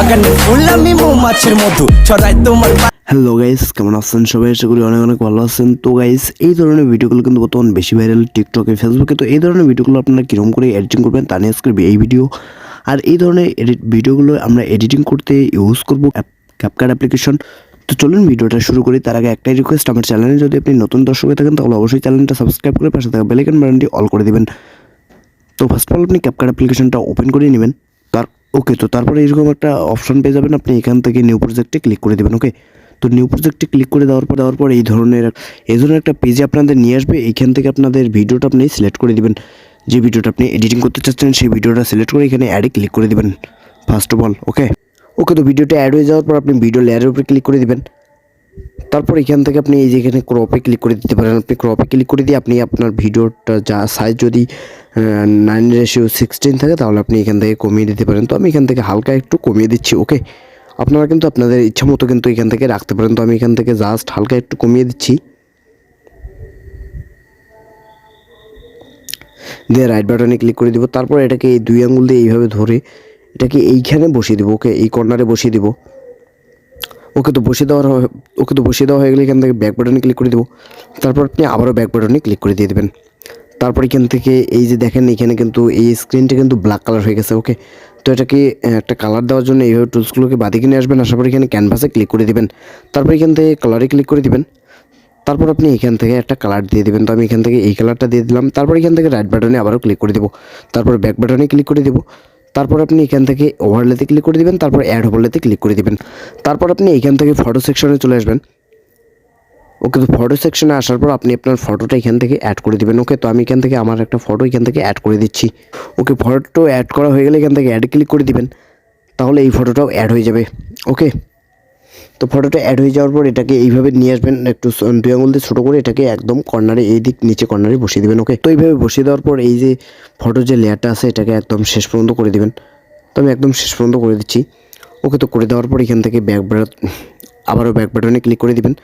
বাগানে ফুল আমি মৌমাছির মধু ছড়াই তোমার। হ্যালো গাইস, কেমন আছেন সবাই? আশা করি অনেক অনেক ভালো আছেন। তো গাইস, এই ধরনের ভিডিওগুলো কিন্তু বর্তমান বেশি ভাইরাল টিকটকে, ফেসবুকে। তো এই ধরনের ভিডিওগুলো আপনারা কীরকম করে এডিটিং করবেন তা নিয়ে আজকে এই ভিডিও। আর এই ধরনের ভিডিওগুলো আমরা এডিটিং করতে ইউজ করব ক্যাপকাট অ্যাপ্লিকেশন। তো চলুন ভিডিওটা শুরু করি। তার আগে একটাই রিকোয়েস্ট, আমার চ্যানেলে যদি আপনি নতুন দর্শক হয়ে থাকেন তাহলে অবশ্যই চ্যানেলটা সাবস্ক্রাইব করে পাশে থাকা বেল আইকন বাটনটি অল করে দিবেন। তো ফার্স্ট অফ অল আপনি ক্যাপকাট অ্যাপ্লিকেশনটা ওপেন করে নেবেন। তো তারপরে এরকম একটা অপশন পেয়ে যাবেন, আপনি এখান থেকে নিউ প্রজেক্টে ক্লিক করে দেবেন। ওকে, তো নিউ প্রজেক্টে ক্লিক করে দেওয়ার পর এই ধরনের একটা পেজে আপনাদের নিয়ে আসবে। এইখান থেকে আপনাদের ভিডিওটা আপনি সিলেক্ট করে দিবেন, যে ভিডিওটা আপনি এডিটিং করতে চাচ্ছেন সেই ভিডিওটা সিলেক্ট করে এখানে অ্যাডে ক্লিক করে দিবেন ফার্স্ট অফ অল। ওকে, তো ভিডিওটা অ্যাড হয়ে যাওয়ার পর আপনি ভিডিও লেয়ারের উপরে ক্লিক করে দিবেন। তারপর এখান থেকে আপনি এই যে এখানে ক্রপে ক্লিক করে দিতে পারেন। আপনি ক্রপে ক্লিক করে দিয়ে আপনি আপনার ভিডিওটা যা সাইজ যদি 9:16 থাকে তাহলে আপনি এখান থেকে কমিয়ে দিতে পারেন। তো আমি এখান থেকে হালকা একটু কমিয়ে দিচ্ছি। ওকে, আপনারা কিন্তু আপনাদের ইচ্ছা মতো কিন্তু এখান থেকে রাখতে পারেন। তো আমি এখান থেকে জাস্ট হালকা একটু কমিয়ে দিচ্ছি, দিয়ে রাইট বাটনে ক্লিক করে দিব। তারপর এটাকে এই 2 আঙ্গুল দিয়ে এইভাবে ধরে এটাকে এইখানে বসিয়ে দিব। ওকে, এই কর্নারে বসিয়ে দিব। ওকে, তো বসিয়ে দেওয়া হয়ে গেলে এখান থেকে ব্যাক বাটনে ক্লিক করে দেবো। তারপর আপনি আবারও ব্যাক বাটনে ক্লিক করে দিয়ে দেবেন। তারপর এখান থেকে এই যে দেখেন এখানে কিন্তু এই স্ক্রিনটা কিন্তু ব্ল্যাক কালার হয়ে গেছে। ওকে, তো এটাকে একটা কালার দেওয়ার জন্য এইভাবে টুলসগুলোকে বাদিকে নিয়ে আসবেন। আসার পর এখানে ক্যানভাসে ক্লিক করে দেবেন। তারপর এখান থেকে কালারে ক্লিক করে দেবেন। তারপর আপনি এখান থেকে একটা কালার দিয়ে দেবেন। তো আমি এখান থেকে এই কালারটা দিয়ে দিলাম। তারপর এখান থেকে রাইট বাটনে আবারও ক্লিক করে দেবো। তারপর ব্যাক বাটনে ক্লিক করে দেবো। তারপর আপনি এখান থেকে ওভারলেতে ক্লিক করে দেবেন। তারপর অ্যাড ওভারলেতে ক্লিক করে দেবেন। তারপর আপনি এখান থেকে ফটো সেকশনে চলে আসবেন। ওকে, তো ফটো সেকশনে আসার পর আপনি আপনার ফটোটা এখান থেকে অ্যাড করে দেবেন। ওকে, তো আমি এখান থেকে আমার একটা ফটো এখান থেকে অ্যাড করে দিচ্ছি। ওকে, ফটো অ্যাড করা হয়ে গেলে এখান থেকে অ্যাড ক্লিক করে দিবেন, তাহলে এই ফটোটাও অ্যাড হয়ে যাবে। ওকে, তো ফটোটা অ্যাড হয়ে যাওয়ার পর এটাকে এইভাবে নিয়ে আসবেন, একটু 2 আঙুল দিয়ে ছোটো করে এটাকে একদম কর্নারে এই দিক নিচে কর্নারে বসিয়ে দেবেন। ওকে, তো এইভাবে বসিয়ে দেওয়ার পর এই যে ফটোর যে লেয়ারটা আছে এটাকে একদম শেষ পর্যন্ত করে দেবেন। তো আমি একদম শেষ পর্যন্ত করে দিচ্ছি। ওকে, তো করে দেওয়ার পর এখান থেকে আবারও ব্যাক বাটনে ক্লিক করে দিবেন।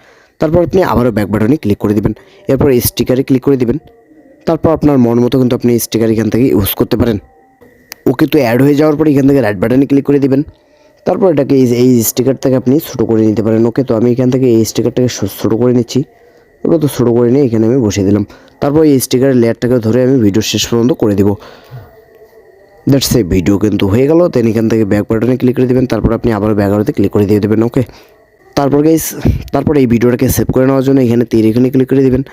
তারপর আপনি আবারও ব্যাক বাটনে ক্লিক করে দিবেন। এরপর স্টিকারে ক্লিক করে দিবেন। তারপর আপনার মন মতো কিন্তু আপনি স্টিকার এখান থেকে ইউজ করতে পারেন। ওকে, তো অ্যাড হয়ে যাওয়ার পর এখান থেকে রাইট বাটনে ক্লিক করে দিবেন। তারপর এটাকে এই স্টিকার থেকে আপনি ছোটো করে নিতে পারেন। ওকে, তো আমি এখান থেকে এই স্টিকারটাকে ছোটো করে নিচ্ছি। ওকে, তো ছোটো করে নিয়ে এখানে আমি বসিয়ে দিলাম। তারপর এই স্টিকারের লেয়ারটাকে ধরে আমি ভিডিও শেষ পর্যন্ত করে দেবো। দ্যাটস এ, ভিডিও কিন্তু হয়ে গেল। দেন এখান থেকে ব্যাক বাটনে ক্লিক করে দেবেন। তারপর আপনি আবার ব্যাক আরোতে ক্লিক করে দিয়ে দেবেন। ওকে, তারপর এই ভিডিওটাকে সেভ করে নেওয়ার জন্য এখানে এখানে ক্লিক করে দেবেন।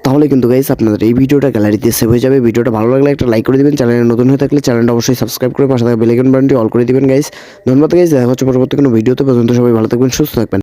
তাহলে কিন্তু গাইস আপনাদের এই ভিডিওটা গ্যালারিতে সেভ হয়ে যাবে। ভিডিওটা ভালো লাগলে একটা লাইক করে দিবেন। চ্যানেলে নতুন হয়ে থাকলে চ্যানেলটা অবশ্যই সাবস্ক্রাইব করে পাশে থাকা বেল আইকন বাটনটি অল করে দিবেন গাইস। ধন্যবাদ গাইস, দেখা হচ্ছে পরবর্তী কোনো ভিডিওতে। পর্যন্ত সবাই ভালো থাকবেন, সুস্থ থাকবেন।